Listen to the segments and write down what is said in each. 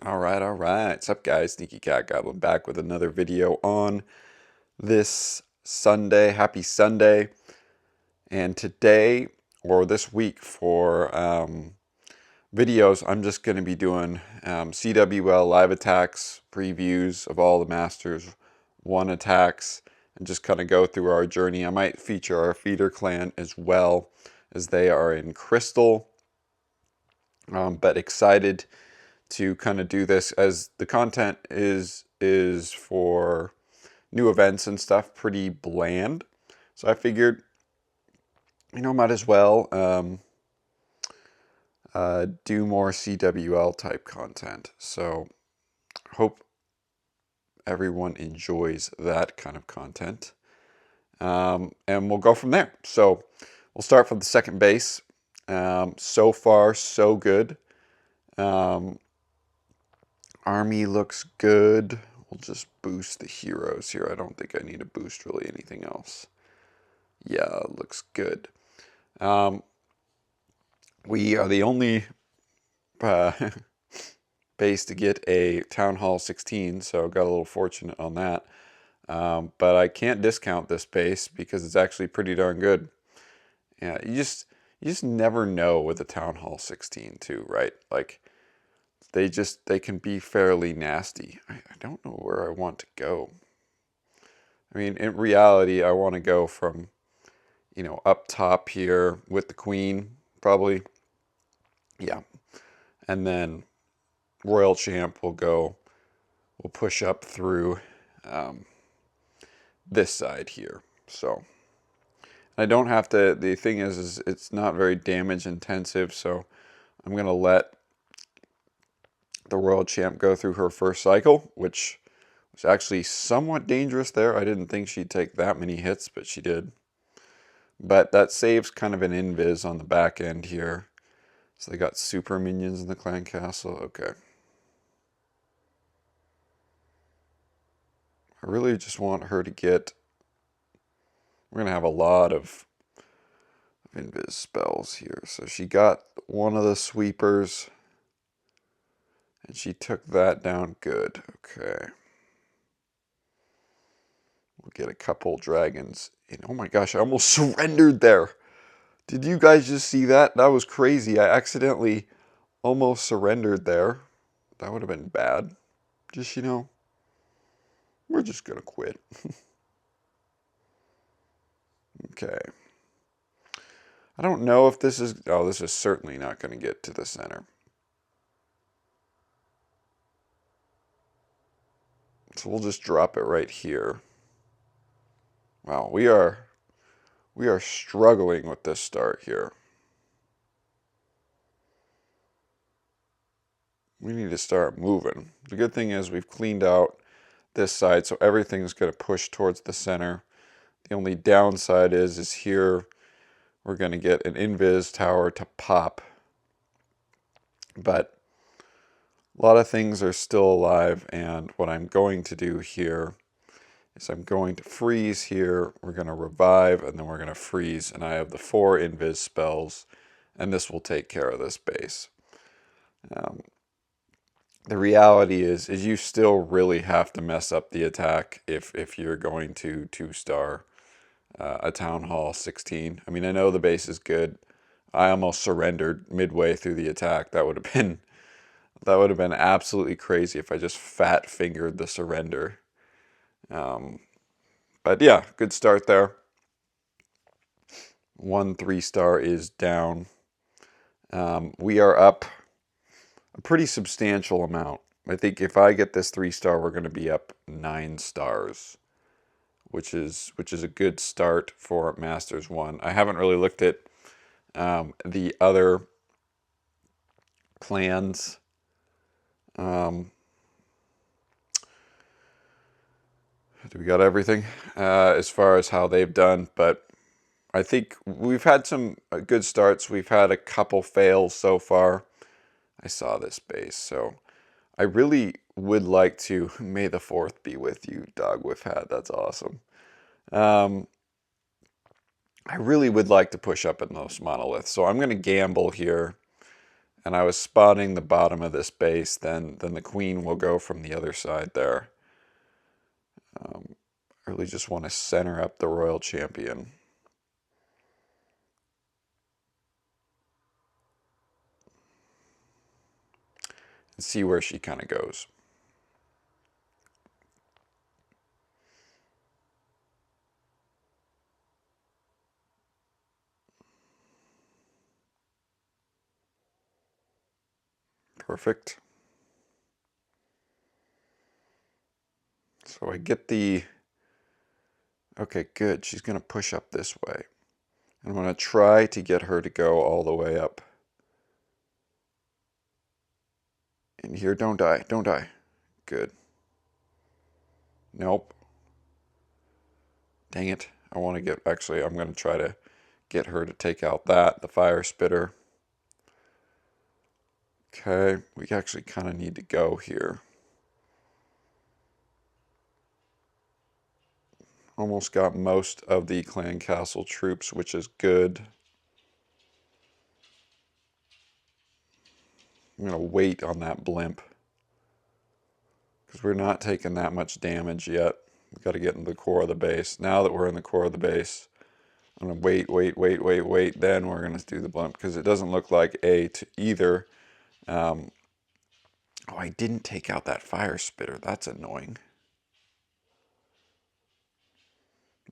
All right. What's up, guys? Sneaky Cat Goblin back with another video on this Sunday. Happy Sunday. And today, or this week, for videos, I'm just going to be doing CWL live attacks, previews of all the Masters 1 attacks, and just kind of go through our journey. I might feature our feeder clan as well, as they are in Crystal, but excited to kind of do this as the content is for new events and stuff pretty bland. So I figured, might as well do more CWL type content. So hope everyone enjoys that kind of content. And we'll go from there. So we'll start from the second base. So far, so good. Army looks good. We'll just boost the heroes here. I don't think I need to boost really anything else. Yeah, looks good. We are the only base to get a Town Hall 16, so got a little fortunate on that. But I can't discount this base because it's actually pretty darn good. Yeah, you just never know with a Town Hall 16 too, right? Like they can be fairly nasty. I don't know where I want to go. I mean, in reality, I want to go from, up top here with the queen, probably. Yeah. And then Royal Champ will push up through this side here. So I don't have to, the thing is it's not very damage intensive, so I'm going to let the Royal Champ go through her first cycle, which was actually somewhat dangerous there. I didn't think she'd take that many hits, but she did. But that saves kind of an invis on the back end here. So they got super minions in the clan castle. Okay. I really just want her to get... We're going to have a lot of invis spells here. So she got one of the sweepers. And she took that down good. Okay. We'll get a couple dragons. And oh my gosh, I almost surrendered there. Did you guys just see that? That was crazy. I accidentally almost surrendered there. That would have been bad. Just, we're just going to quit. Okay. I don't know if this is... Oh, this is certainly not going to get to the center. So we'll just drop it right here. Wow, we are struggling with this start here. We need to start moving. The good thing is we've cleaned out this side, so everything's going to push towards the center. The only downside is here we're going to get an invis tower to pop. But a lot of things are still alive, and what I'm going to do here is I'm going to freeze here. We're going to revive, and then we're going to freeze, and I have the 4 invis spells, and this will take care of this base. The reality is you still really have to mess up the attack if you're going to 2-star a Town Hall 16. I mean, I know the base is good. I almost surrendered midway through the attack. That would have been absolutely crazy if I just fat fingered the surrender. But yeah, good start there. 1 3-star is down. We are up a pretty substantial amount. I think if I get this 3-star, we're going to be up 9 stars, which is a good start for Masters 1. I haven't really looked at the other clans. Do we got everything as far as how they've done? But I think we've had some good starts. We've had a couple fails so far. I saw this base, so I really would like to... May the 4th be with you, Dog with Hat. That's awesome. I really would like to push up in those monoliths, so I'm going to gamble here and I was spotting the bottom of this base, then the queen will go from the other side there. I really just want to center up the royal champion. And see where she kind of goes. Perfect. So I get the... Okay, good. She's going to push up this way. I'm going to try to get her to go all the way up. In here, don't die, don't die. Good. Nope. Dang it. I want to get... Actually, I'm going to try to get her to take out the fire spitter. Okay, we actually kind of need to go here. Almost got most of the clan castle troops, which is good. I'm going to wait on that blimp, because we're not taking that much damage yet. We've got to get into the core of the base. Now that we're in the core of the base, I'm going to wait. Then we're going to do the blimp, because it doesn't look like A to either. Oh, I didn't take out that fire spitter. That's annoying.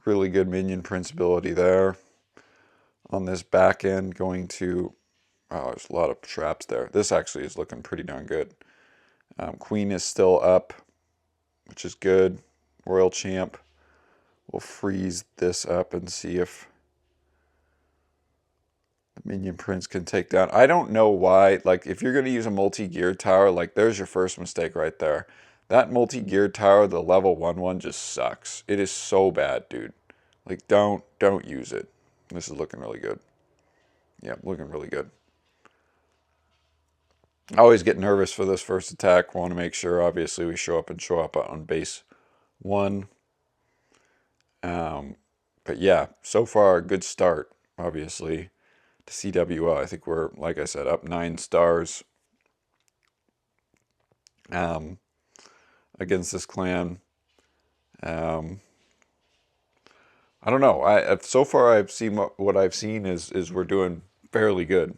Really good minion principality there. On this back end, going to... Oh, there's a lot of traps there. This actually is looking pretty darn good. Queen is still up, which is good. Royal champ. We'll freeze this up and see if the minion prince can take down. I don't know why. Like, if you're going to use a multi-geared tower, like, there's your first mistake right there. That multi-geared tower, the level 1 just sucks. It is so bad, dude. Like, don't use it. This is looking really good. Yeah, looking really good. I always get nervous for this first attack. Want to make sure, obviously, we show up on base 1. But yeah, so far, a good start, obviously, to CWL. I think we're, like I said, up 9 stars against this clan. I don't know. So far, I've seen what I've seen is we're doing fairly good.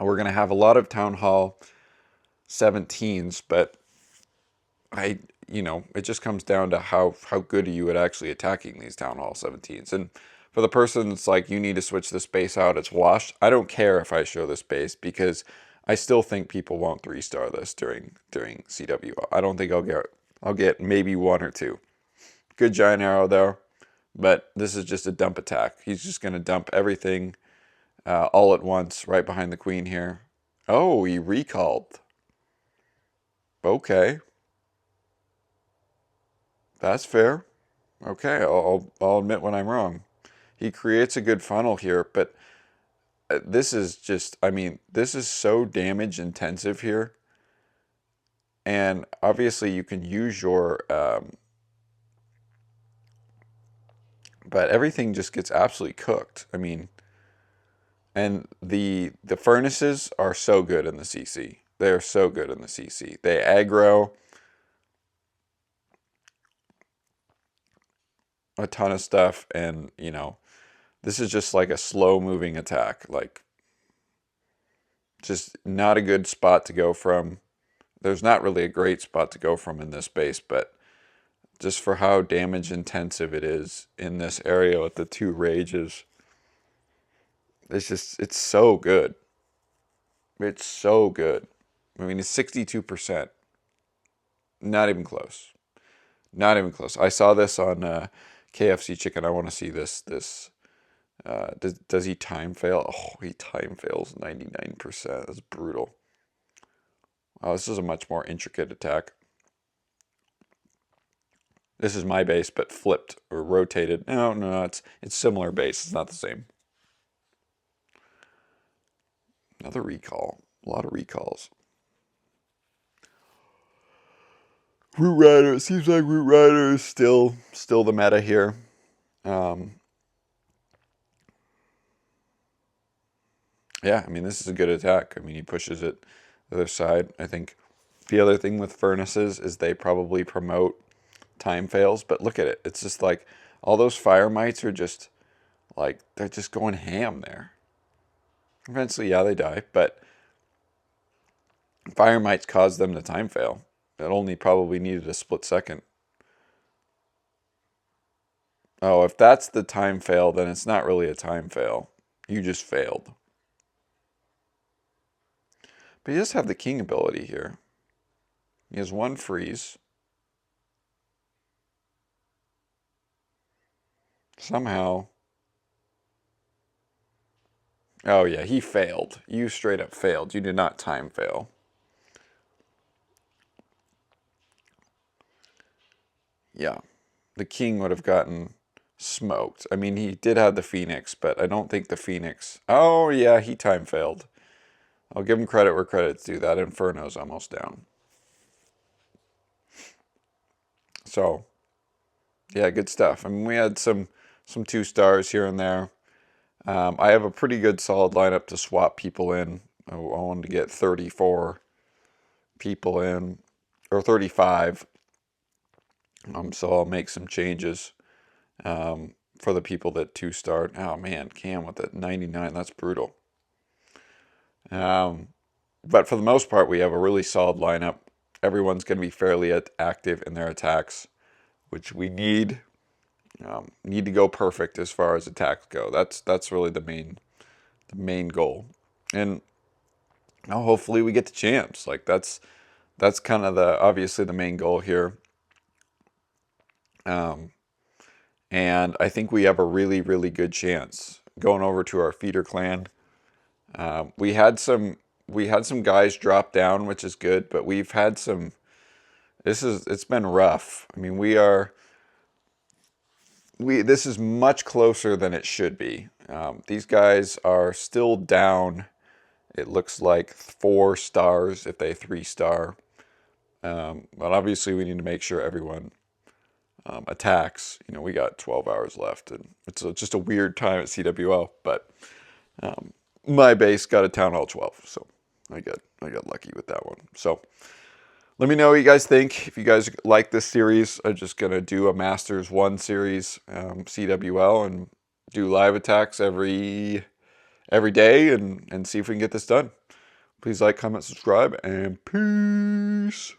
We're going to have a lot of Town Hall 17s, but it just comes down to how good are you at actually attacking these Town Hall 17s. And for the person that's like, you need to switch this base out, it's washed. I don't care if I show this base, because I still think people won't 3-star this during CWL. I don't think I'll get maybe 1 or 2. Good giant arrow there, but this is just a dump attack. He's just going to dump everything all at once right behind the queen here. Oh, he recalled. Okay. That's fair. Okay, I'll admit when I'm wrong. He creates a good funnel here, but this is just, I mean, this is so damage intensive here. And obviously you can use your, but everything just gets absolutely cooked. I mean, and the furnaces are so good in the CC. They are so good in the CC. They aggro a ton of stuff, and this is just like a slow moving attack. Like, just not a good spot to go from. There's not really a great spot to go from in this base, but just for how damage intensive it is in this area with the 2 rages, it's so good. It's so good. I mean, it's 62%. Not even close. Not even close. I saw this on KFC Chicken. I want to see this. Does he time fail? Oh, he time fails 99%. That's brutal. Oh, this is a much more intricate attack. This is my base, but flipped or rotated. No, it's similar base. It's not the same. Another recall. A lot of recalls. Root Rider. It seems like Root Rider is still the meta here. Yeah, I mean, this is a good attack. I mean, he pushes it the other side. I think the other thing with furnaces is they probably promote time fails, but look at it. It's just like all those fire mites are just like, they're just going ham there. Eventually, yeah, they die, but fire mites cause them to time fail. It only probably needed a split second. Oh, if that's the time fail, then it's not really a time fail. You just failed. But he does have the king ability here. He has one freeze. Somehow. Oh, yeah, he failed. You straight up failed. You did not time fail. Yeah. The king would have gotten smoked. I mean, he did have the Phoenix, but I don't think the Phoenix... Oh, yeah, he time failed. I'll give him credit where credit's due. That Inferno's almost down. So, yeah, good stuff. I mean, we had some 2 stars here and there. I have a pretty good solid lineup to swap people in. I wanted to get 34 people in, or 35. So I'll make some changes for the people that 2-starred. Oh man, Cam with that 99, that's brutal. But for the most part, we have a really solid lineup. Everyone's going to be fairly active in their attacks, which we need. Need to go perfect as far as attacks go. That's really the main goal. And hopefully we get the champs. Like that's kind of obviously the main goal here. And I think we have a really, really good chance. Going over to our feeder clan, we had some guys drop down, which is good, but we've had some. It's been rough. I mean, this is much closer than it should be. These guys are still down. It looks like 4 stars if they 3-star. But obviously we need to make sure everyone attacks. You know, we got 12 hours left, and it's just a weird time at CWL. But my base got a town hall 12, so I got lucky with that one. So let me know what you guys think. If you guys like this series, I'm just gonna do a Masters 1 series CWL and do live attacks every day and see if we can get this done. Please like, comment, subscribe, and peace.